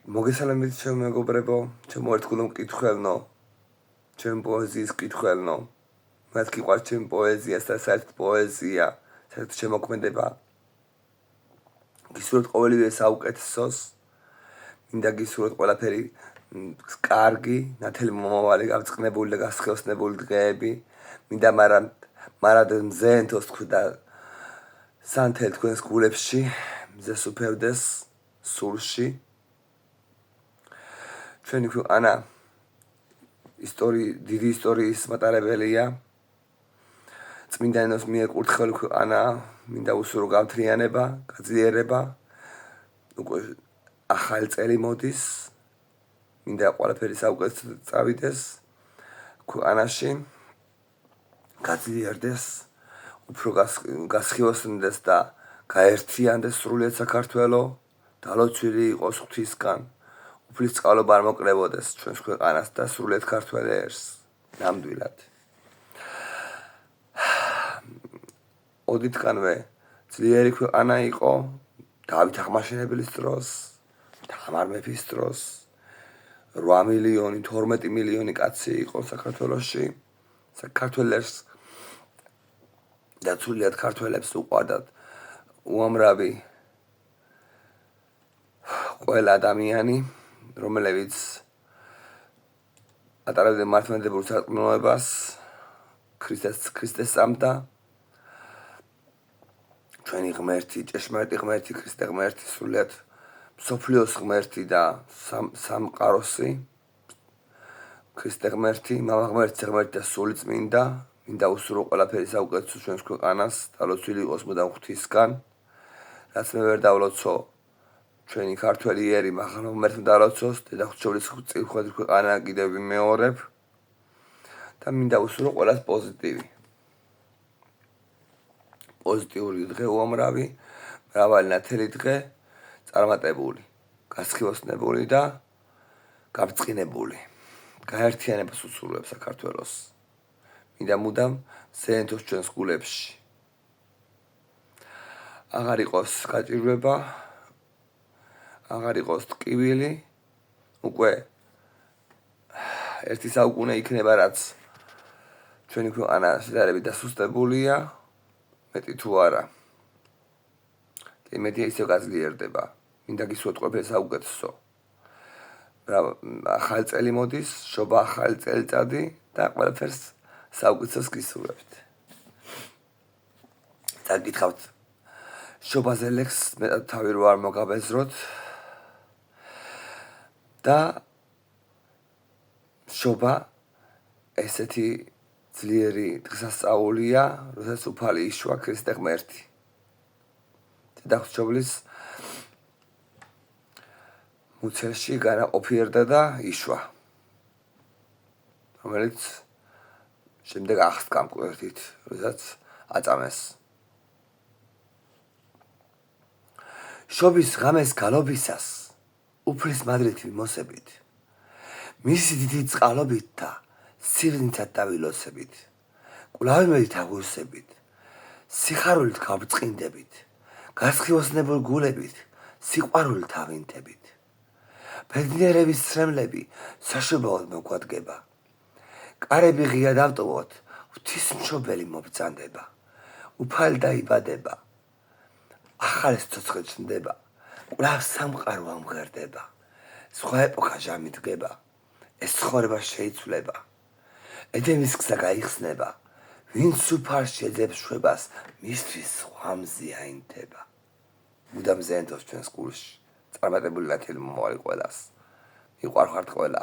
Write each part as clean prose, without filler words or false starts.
მოგესალმებით ჩემო მეგობრებო, ჩემო ერთგულო მკითხველნო, ჩემ პოეზიის მკითხველნო. მათ გიყვართ ჩემ პოეზიას და საერთოდ პოეზია, საერთოდ შემოქმედება. გისურვებთ ყოველივე საუკეთესოს, მინდა გისურვებთ ყველაფერი კარგი, ნათელი მომავალი, გავწყნებული და გასხეოსნებული დღეები. მინდა მარადმ მზეენთოს თქვი და სანთელ თქვენს გულებში, მზეს უფევდეს სულში. ჩვენი ქვეყანა დიდი ისტორიის მატარებელია. წმინდა ენოს მიერ კურთხეული ქვეყანა, მინდა უსურო გამთრიანება, გაძლიერება. უკვე ახალი წელი მოდის. მინდა ყველაფერი საუკეთესოდ წავიდეს ქვეყანაში, გაძლიერდეს, უფრო გასხიოსნდეს და გაერთიანდეს სრულიად საქართველო, დალოცვილი იყოს ღვთისგან. უფლის წყალობა არ მოკლებოდეს ჩვენს ქვეყანას და სრულიად ქართველ ერს ნამდვილად. ოდითგანვე ძლიერი ქვეყანა იყო დავით აღმაშენებლის დროს, თამარ მეფის დროს, 8 მილიონი, 12 მილიონი კაცი იყო საქართველოში. საქართველოს და სრულიად ქართველებს უყვარდათ უამრავი ყველა ადამიანი, რომელებიც ატარებდნენ მართლმადიდებულ სარწმუნოებას, ქრისტეს წამდა. ჩვენი ღმერთი, ჭეშმარიტი ღმერთი, ქრისტე ღმერთი, სრულიად მსოფლიოს ღმერთი და სამყაროსი, ქრისტე ღმერთი, მამა ღმერთი, ღმერთი და სული წმინდა, მინდა უსურო ყველაფერი საუკეთესო ჩვენს ქვეყანას, დალოცვილი იყოს მუდამ ღვთისგან, რაც მე ვერ დავლოცო ჩვენი ქართველი ერი, მაგრამ ღმერთმა დალოცოს, დედაღვთისმშობლის წირხვედი ქვეყანა კიდევ ვიმეორებ და მინდა უსურო ყველას პოზიტივი. პოზიტიური დღე უამრავი, მრავალი ნათელი დღე, წარმატებული, გასხიოსნებული და გაბრწყინებული. გაერთიანებას უსურვებ საქართველოს. მინდა მუდამ ზეენთოს ჩვენს გულებში. აღარ იყოს გაჭირვება, აღარ იყოს ტკივილი, უკვე ერთი საუკუნე იქნება, რაც ჩვენი ქვეყანა შედარებით დასუსტებულია, მეტი თუ არა. იმედია ისევ გაძლიერდება. მინდა გისურვებთ ყველაფერი საუკეთესო. ახალი წელი მოდის, შობა ახალი წელიწადი და ყველაფერს საუკეთესოს გისურვებთ. დაგიკითხავთ შობაზე ლექს, მეტად თავი რო არ მოგაბეზროთ და შობა ესეთი ძლიერი დღესასწაულია, როდესაც უფალი იშვა ქრისტე ღმერთი. დედაღვთისმშობლის მუცელში განაყოფიერდა და იშვა, რომელიც შემდეგ აღსდგა მკვეთრით, როდესაც აწამეს. შობის ღამეს გალობისას, უფლის მადრით ვიმოსებით, მისი დიდი წყალობით და სიღრმითად დავილოსებით, კვლავინებით აღვივსებით, სიხარულით გავბრწყინდებით, გასხიოსნებულ გულებით, სიყვარულით ავინთებით. ბედნიერების ცრემლები საშობაოდ მოგვადგება, კარები ღია დავტოვოთ, ღვთისმშობელი მობრძანდება, უფალი დაიბადება, ახალი სიცოცხლე ჩნდება, კვლავ სამყარო ამღერდება, სხვა ეპოქა ჟამით დგება, ეს ცხოვრება შეიცვლება, ედემის გზა გაიხსნება, ვინც უფალს შეძებს შვებას, მისთვის სხვა მზე აინთება. მუდამ ზეენთოს ჩვენს გულში, წარმატებული ნათელი მომავალი ყველას. მიყვარხართ ყველა.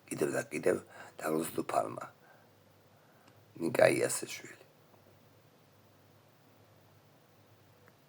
კიდევ და კიდევ დაგლოცოთ უფალმა. ნიკა იასეშვილი.